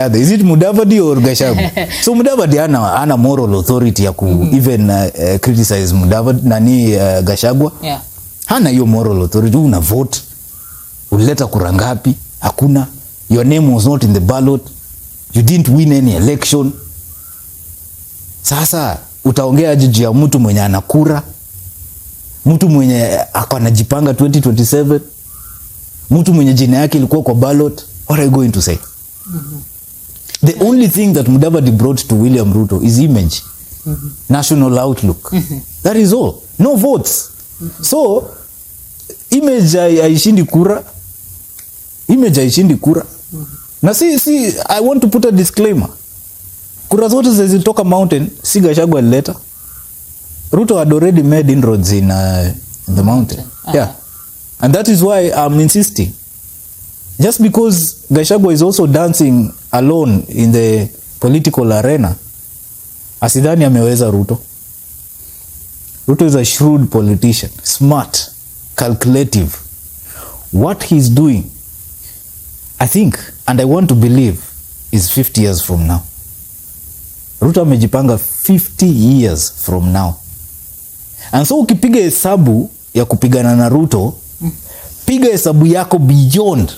Is it Mudavadi or Gachagua? So Mudavadi ana moral authority ya ku even criticize Mudavadi nani Gachagua. Yeah. Hana hiyo moral authority. Una vote, ulileta kura ngapi? Hakuna. Your name was not in the ballot. You didn't win any election. Sasa utaongea jiji ya mtu mwenye anakura, mtu mwenye akanajipanga 2027, mtu mwenye jina yake ilikuwa kwa ballot. What are you going to say? The only thing that Mudavadi brought to William Ruto is image, national outlook. That is all. No votes. So image haishindi kura. Image haishindi kura. Na si I want to put a disclaimer. Kura zote zilitoka mountain, si Gachagua alileta. Ruto had already made inroads in the mountain. Yeah. And that is why I'm insisting. Just because Gachagua is also dancing alone in the political arena, asidhani ameweza Ruto. Ruto is a shrewd politician, smart, calculative. What he's doing, I think, and I want to believe, is 50 years from now. Ruto amejipanga 50 years from now. And so ukipiga hesabu ya kupigana na Ruto, piga hesabu yako beyond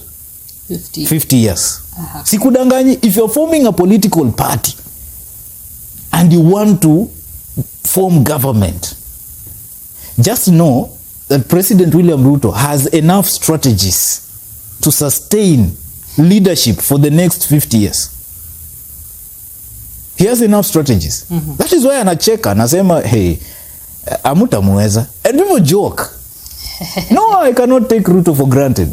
50 years. Sikudanganyi, if you're forming a political party and you want to form government, just know that President William Ruto has enough strategies to sustain leadership for the next 50 years. He has enough strategies. That is why anacheka, anasema, hey, amutamuweza. And people joke. No, I cannot take Ruto for granted.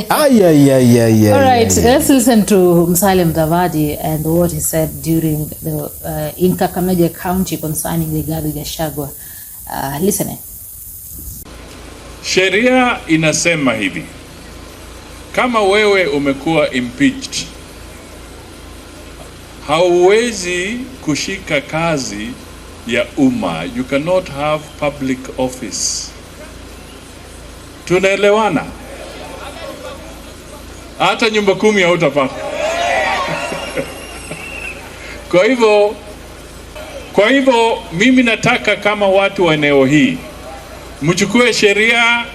All right, let's listen to Mudavadi and what he said during the in Kakamega County concerning Rigathi Gachagua. Listen. Sheria inasema hivi. Kama wewe umekuwa impeached, hauwezi kushika kazi ya umma. You cannot have public office. Tunaelewana? Hata nyumba 10 hautapata. Kwa hivyo mimi nataka kama watu wa eneo hii mchukue sheria,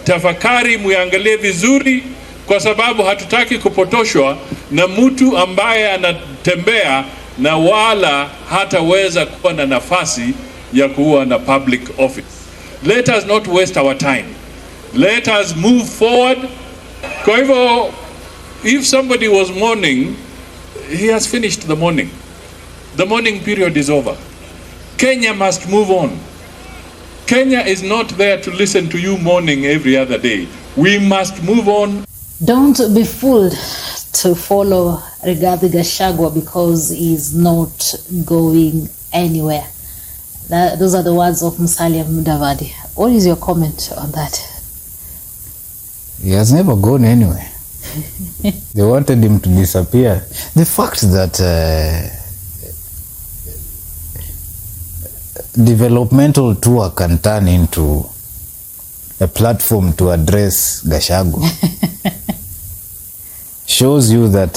tafakari, muangalie vizuri, kwa sababu hatutaki kupotoshwa na mtu ambaye anatembea na wala hataweza kuwa na nafasi ya kuwa na public office. Let us not waste our time. Let us move forward. Kwa hivyo, if somebody was mourning, he has finished the mourning. The mourning period is over. Kenya must move on. Kenya is not there to listen to you mourning every other day. We must move on. Don't be fooled to follow Rigathi Gachagua because he's not going anywhere. Those are the words of Mudavadi. What is your comment on that? He has never gone anywhere. They wanted him to disappear. The fact that developmental tour can turn into a platform to address Gachagua shows you that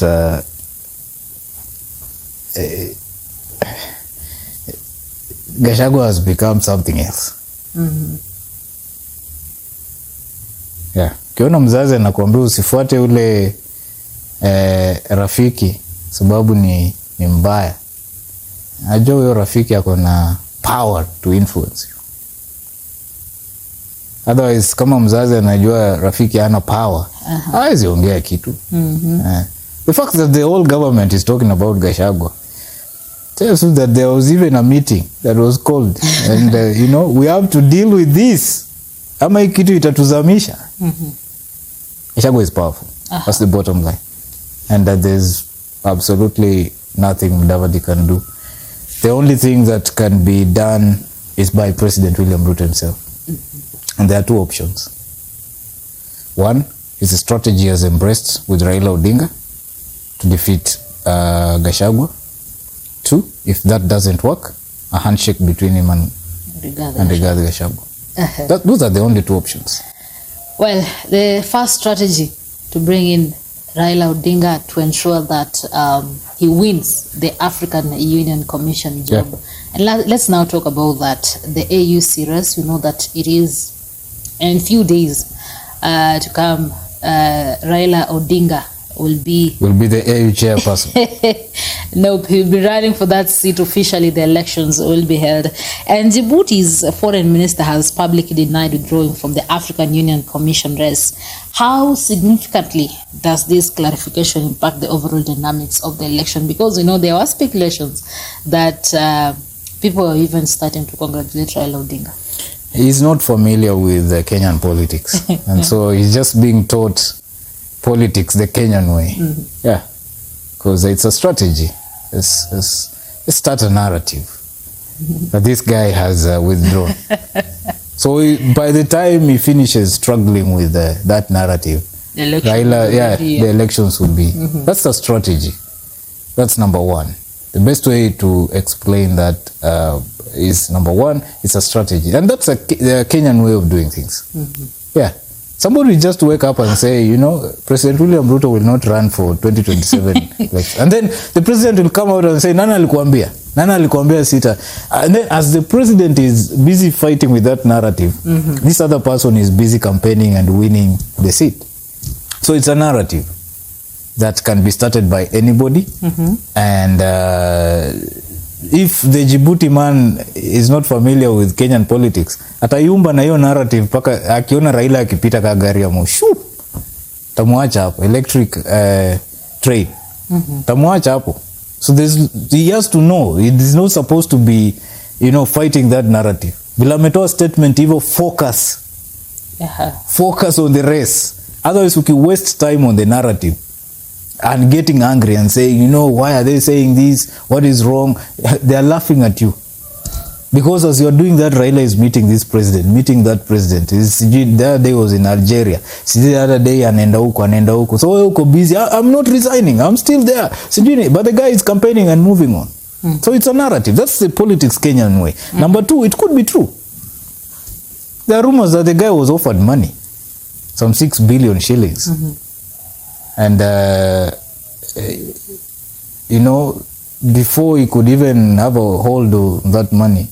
Gachagua has become something else. Yeah. Kiona mzazi anakuambia usifuate ule rafiki sababu ni mbaya. Najua huyo rafiki ako na power to influence you. Otherwise, kama mzazi anajua rafiki hana power, hawezi ongea kitu. The fact that the whole government is talking about Gachagua tells you that there was even a meeting that was called and you know, we have to deal with this. Ama hii kitu itatuzamisha. Gachagua is powerful. That's the bottom line. And that there's absolutely nothing Mudavadi can do. The only thing that can be done is by President William Ruto himself. And there are two options. One is a strategy he has embraced with Raila Odinga to defeat Gachagua. Two, if that doesn't work, a handshake between him and Rigathi Gachagua. Those are the only two options. Well, the first strategy to bring in Raila Odinga to ensure that he wins the African Union Commission job. Yeah. And let's now talk about that. The AUC race, we know that it is in a few days to come. Raila Odinga will be the AU chairperson. Nope, he'll be running for that seat officially. The elections will be held. And Djibouti's foreign minister has publicly denied withdrawing from the African Union Commission race. How significantly does this clarification impact the overall dynamics of the election? Because, you know, there were speculations that people are even starting to congratulate Raila Odinga. He's not familiar with Kenyan politics. And so he's just being taught politics the Kenyan way. Mm-hmm. Yeah, because it's a strategy. It's start a narrative that this guy has withdrawn. So by the time he finishes struggling with that narrative, the elections will be. Mm-hmm. That's the strategy. That's number one. The best way to explain that is, number one, it's a strategy. And that's the Kenyan way of doing things. Mm-hmm. Yeah. Somebody just wake up and say, you know, President William Ruto will not run for 2027 election. And then the president will come out and say, Nana alikuambia sita. And then as the president is busy fighting with that narrative, mm-hmm. this other person is busy campaigning and winning the seat. So it's a narrative that can be started by anybody. Mm-hmm. And if the Djibouti man is not familiar with Kenyan politics, atayumba na hiyo narrative paka akiona Raila akipita ka gari ya moshi, tamwacha hapo electric train. Mm-hmm. Tamwacha hapo. So he has to know it is not supposed to be, you know, fighting that narrative. Bila ametoa statement hivyo, focus on the race. Otherwise we can waste time on the narrative and getting angry and saying, you know, why are they saying this? What is wrong? They are laughing at you. Because as you are doing that, Raila is meeting this president, meeting that president. The other day was in Algeria. The other day anaenda huko. So wewe uko busy. I'm not resigning. I'm still there. But the guy is campaigning and moving on. Mm. So it's a narrative. That's the politics Kenyan way. Mm. Number two, it could be true. There are rumors that the guy was offered money. Some 6 billion shillings. Mm-hmm. And, you know, before he could even have a hold of that money,